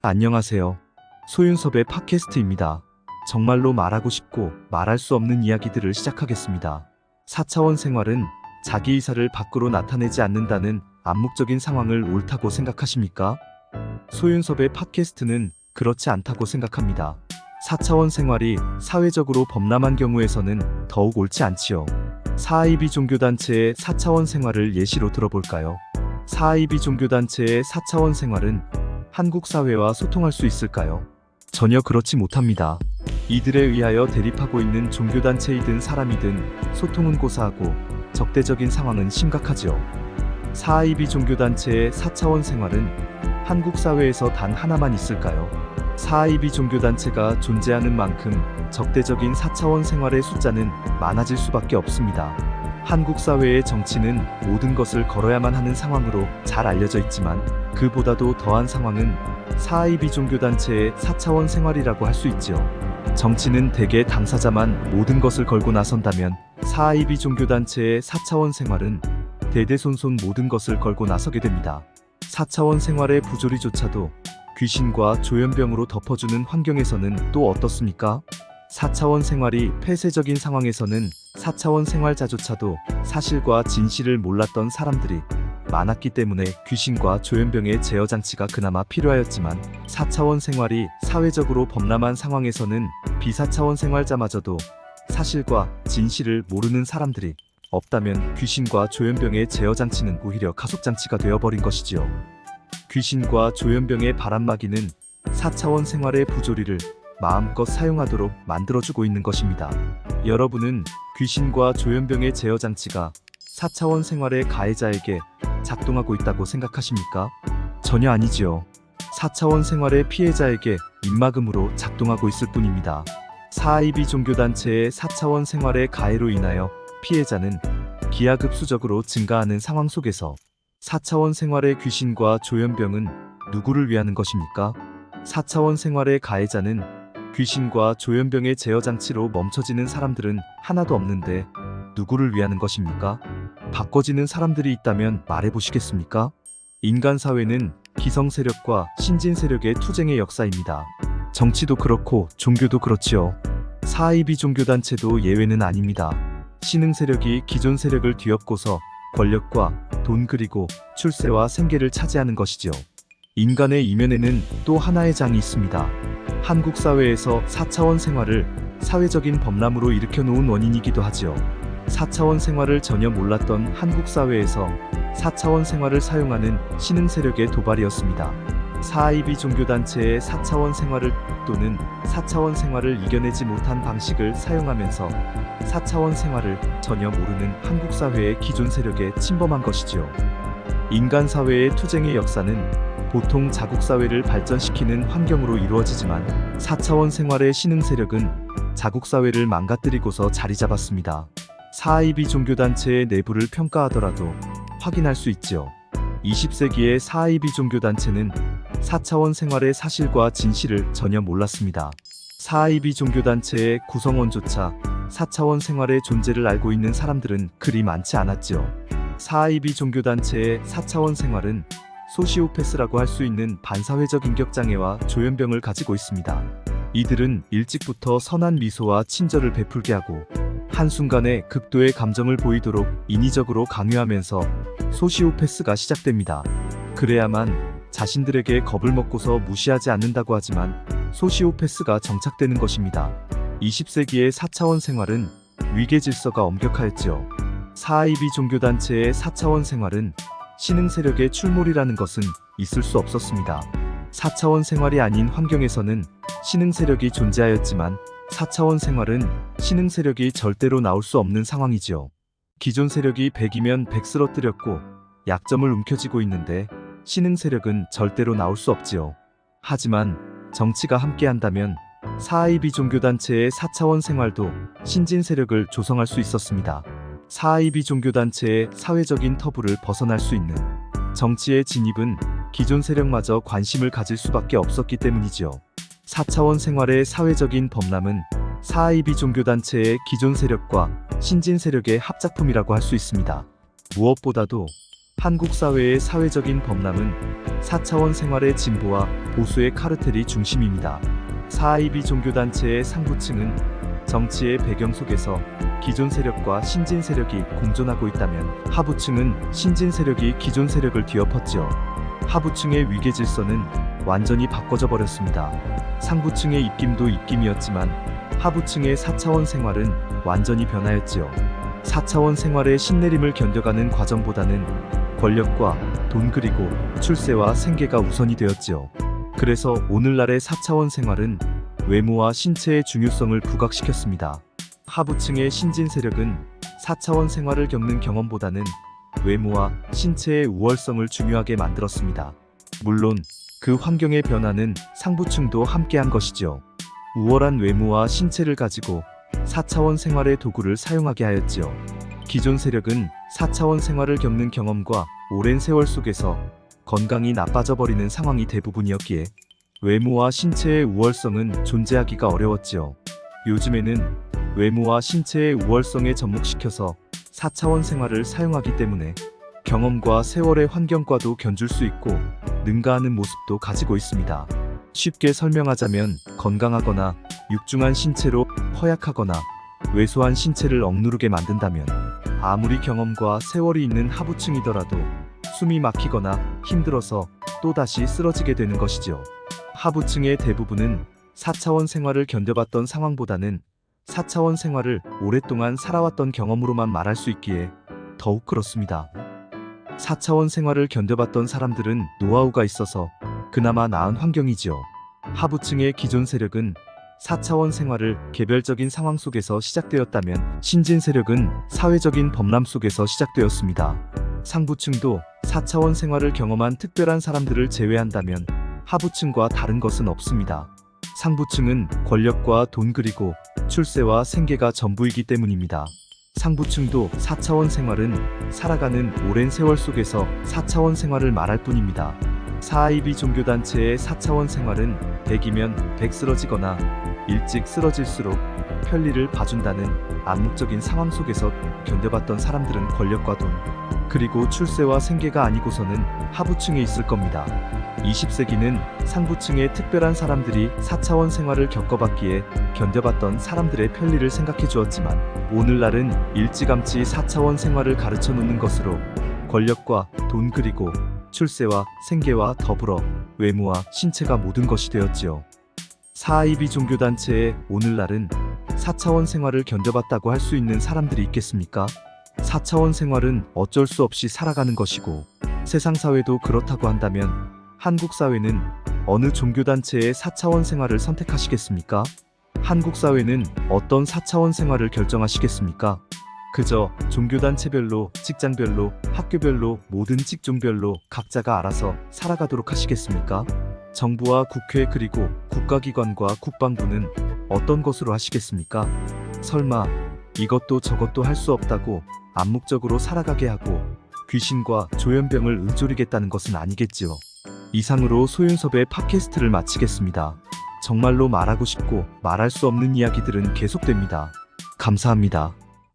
안녕하세요. 소윤섭의 팟캐스트입니다. 정말로 말하고 싶고 말할 수 없는 이야기들을 시작하겠습니다. 4차원 생활은 자기 의사를 밖으로 나타내지 않는다는 암묵적인 상황을 옳다고 생각하십니까? 소윤섭의 팟캐스트는 그렇지 않다고 생각합니다. 4차원 생활이 사회적으로 범람한 경우에서는 더욱 옳지 않지요. 사하이비 종교단체의 4차원 생활을 예시로 들어볼까요? 사하이비 종교단체의 4차원 생활은 한국 사회와 소통할 수 있을까요? 전혀 그렇지 못합니다. 이들에 의하여 대립하고 있는 종교단체이든 사람이든 소통은 고사하고 적대적인 상황은 심각하지요. 사하이비 종교단체의 4차원 생활은 한국 사회에서 단 하나만 있을까요? 사하이비 종교단체가 존재하는 만큼 적대적인 4차원 생활의 숫자는 많아질 수밖에 없습니다. 한국 사회의 정치는 모든 것을 걸어야만 하는 상황으로 잘 알려져 있지만 그보다도 더한 상황은 사하이비 종교단체의 4차원 생활이라고 할 수 있지요. 정치는 대개 당사자만 모든 것을 걸고 나선다면 사하이비 종교단체의 4차원 생활은 대대손손 모든 것을 걸고 나서게 됩니다. 4차원 생활의 부조리조차도 귀신과 조현병으로 덮어주는 환경에서는 또 어떻습니까? 4차원 생활이 폐쇄적인 상황에서는 4차원 생활자조차도 사실과 진실을 몰랐던 사람들이 많았기 때문에 귀신과 조현병의 제어장치가 그나마 필요하였지만 4차원 생활이 사회적으로 범람한 상황에서는 비사차원 생활자마저도 사실과 진실을 모르는 사람들이 없다면 귀신과 조현병의 제어장치는 오히려 가속장치가 되어버린 것이지요. 귀신과 조현병의 바람막이는 4차원 생활의 부조리를 마음껏 사용하도록 만들어주고 있는 것입니다. 여러분은 귀신과 조현병의 제어장치가 4차원 생활의 가해자에게 작동하고 있다고 생각하십니까? 전혀 아니지요. 4차원 생활의 피해자에게 입막음으로 작동하고 있을 뿐입니다. 사하이비 종교단체의 4차원 생활의 가해로 인하여 피해자는 기하급수적으로 증가하는 상황 속에서 4차원 생활의 귀신과 조현병은 누구를 위하는 것입니까? 4차원 생활의 가해자는 귀신과 조현병의 제어장치로 멈춰지는 사람들은 하나도 없는데 누구를 위하는 것입니까? 바꿔지는 사람들이 있다면 말해보시겠습니까? 인간 사회는 기성 세력과 신진 세력의 투쟁의 역사입니다. 정치도 그렇고 종교도 그렇지요. 사하이비 종교단체도 예외는 아닙니다. 신흥 세력이 기존 세력을 뒤엎고서 권력과 돈 그리고 출세와 생계를 차지하는 것이지요. 인간의 이면에는 또 하나의 장이 있습니다. 한국 사회에서 4차원 생활을 사회적인 범람으로 일으켜놓은 원인이기도 하지요. 4차원 생활을 전혀 몰랐던 한국 사회에서 4차원 생활을 사용하는 신흥 세력의 도발이었습니다. 사하이비 종교단체의 4차원 생활을 또는 4차원 생활을 이겨내지 못한 방식을 사용하면서 4차원 생활을 전혀 모르는 한국 사회의 기존 세력에 침범한 것이지요. 인간 사회의 투쟁의 역사는 보통 자국사회를 발전시키는 환경으로 이루어지지만 4차원 생활의 신흥 세력은 자국사회를 망가뜨리고서 자리 잡았습니다. 사하이비 종교단체의 내부를 평가하더라도 확인할 수 있지요. 20세기의 사하이비 종교단체는 4차원 생활의 사실과 진실을 전혀 몰랐습니다. 사하이비 종교단체의 구성원조차 4차원 생활의 존재를 알고 있는 사람들은 그리 많지 않았지요. 사하이비 종교단체의 4차원 생활은 소시오패스라고 할 수 있는 반사회적 인격장애와 조현병을 가지고 있습니다. 이들은 일찍부터 선한 미소와 친절을 베풀게 하고 한순간에 극도의 감정을 보이도록 인위적으로 강요하면서 소시오패스가 시작됩니다. 그래야만 자신들에게 겁을 먹고서 무시하지 않는다고 하지만 소시오패스가 정착되는 것입니다. 20세기의 4차원 생활은 위계 질서가 엄격하였지요. 사하이비 종교단체의 4차원 생활은 신흥 세력의 출몰이라는 것은 있을 수 없었습니다. 4차원 생활이 아닌 환경에서는 신흥 세력이 존재하였지만 4차원 생활은 신흥 세력이 절대로 나올 수 없는 상황이지요. 기존 세력이 100이면 100 쓰러뜨렸고 약점을 움켜쥐고 있는데 신흥 세력은 절대로 나올 수 없지요. 하지만 정치가 함께한다면 사하이비 종교단체의 4차원 생활도 신진 세력을 조성할 수 있었습니다. 사하이비 종교단체의 사회적인 터부를 벗어날 수 있는 정치의 진입은 기존 세력마저 관심을 가질 수밖에 없었기 때문이지요. 4차원 생활의 사회적인 범람은 사하이비 종교단체의 기존 세력과 신진 세력의 합작품이라고 할 수 있습니다. 무엇보다도 한국 사회의 사회적인 범람은 4차원 생활의 진보와 보수의 카르텔이 중심입니다. 4IB 종교단체의 상부층은 정치의 배경 속에서 기존 세력과 신진 세력이 공존하고 있다면 하부층은 신진 세력이 기존 세력을 뒤엎었죠. 하부층의 위계 질서는 완전히 바꿔져 버렸습니다. 상부층의 입김도 입김이었지만 하부층의 4차원 생활은 완전히 변하였지요. 4차원 생활의 신내림을 견뎌가는 과정보다는 권력과 돈 그리고 출세와 생계가 우선이 되었지요. 그래서 오늘날의 4차원 생활은 외모와 신체의 중요성을 부각시켰습니다. 하부층의 신진 세력은 4차원 생활을 겪는 경험보다는 외모와 신체의 우월성을 중요하게 만들었습니다. 물론 그 환경의 변화는 상부층도 함께한 것이죠. 우월한 외모와 신체를 가지고 4차원 생활의 도구를 사용하게 하였지요. 기존 세력은 4차원 생활을 겪는 경험과 오랜 세월 속에서 건강이 나빠져 버리는 상황이 대부분이었기에 외모와 신체의 우월성은 존재하기가 어려웠지요. 요즘에는 외모와 신체의 우월성에 접목시켜서 4차원 생활을 사용하기 때문에 경험과 세월의 환경과도 견줄 수 있고 능가하는 모습도 가지고 있습니다. 쉽게 설명하자면 건강하거나 육중한 신체로 허약하거나 왜소한 신체를 억누르게 만든다면 아무리 경험과 세월이 있는 하부층이더라도 숨이 막히거나 힘들어서 또다시 쓰러지게 되는 것이죠. 하부층의 대부분은 4차원 생활을 견뎌봤던 상황보다는 4차원 생활을 오랫동안 살아왔던 경험으로만 말할 수 있기에 더욱 그렇습니다. 4차원 생활을 견뎌봤던 사람들은 노하우가 있어서 그나마 나은 환경이지요. 하부층의 기존 세력은 4차원 생활을 개별적인 상황 속에서 시작되었다면 신진 세력은 사회적인 범람 속에서 시작되었습니다. 상부층도 4차원 생활을 경험한 특별한 사람들을 제외한다면 하부층과 다른 것은 없습니다. 상부층은 권력과 돈 그리고 출세와 생계가 전부이기 때문입니다. 상부층도 4차원 생활은 살아가는 오랜 세월 속에서 4차원 생활을 말할 뿐입니다. 4IB 종교단체의 4차원 생활은 100이면 100 쓰러지거나 일찍 쓰러질수록 편리를 봐준다는 암묵적인 상황 속에서 견뎌봤던 사람들은 권력과 돈, 그리고 출세와 생계가 아니고서는 하부층에 있을 겁니다. 20세기는 상부층의 특별한 사람들이 4차원 생활을 겪어봤기에 견뎌봤던 사람들의 편리를 생각해 주었지만 오늘날은 일찌감치 4차원 생활을 가르쳐 놓는 것으로 권력과 돈 그리고 출세와 생계와 더불어 외모와 신체가 모든 것이 되었지요. 4IB 종교단체의 오늘날은 4차원 생활을 견뎌봤다고 할 수 있는 사람들이 있겠습니까? 4차원 생활은 어쩔 수 없이 살아가는 것이고 세상 사회도 그렇다고 한다면 한국 사회는 어느 종교단체의 4차원 생활을 선택하시겠습니까? 한국 사회는 어떤 4차원 생활을 결정하시겠습니까? 그저 종교단체별로, 직장별로, 학교별로, 모든 직종별로 각자가 알아서 살아가도록 하시겠습니까? 정부와 국회 그리고 국가기관과 국방부는 어떤 것으로 하시겠습니까? 설마 이것도 저것도 할 수 없다고 암묵적으로 살아가게 하고 귀신과 조현병을 응조리겠다는 것은 아니겠지요. 이상으로 소윤섭의 팟캐스트를 마치겠습니다. 정말로 말하고 싶고 말할 수 없는 이야기들은 계속됩니다. 감사합니다.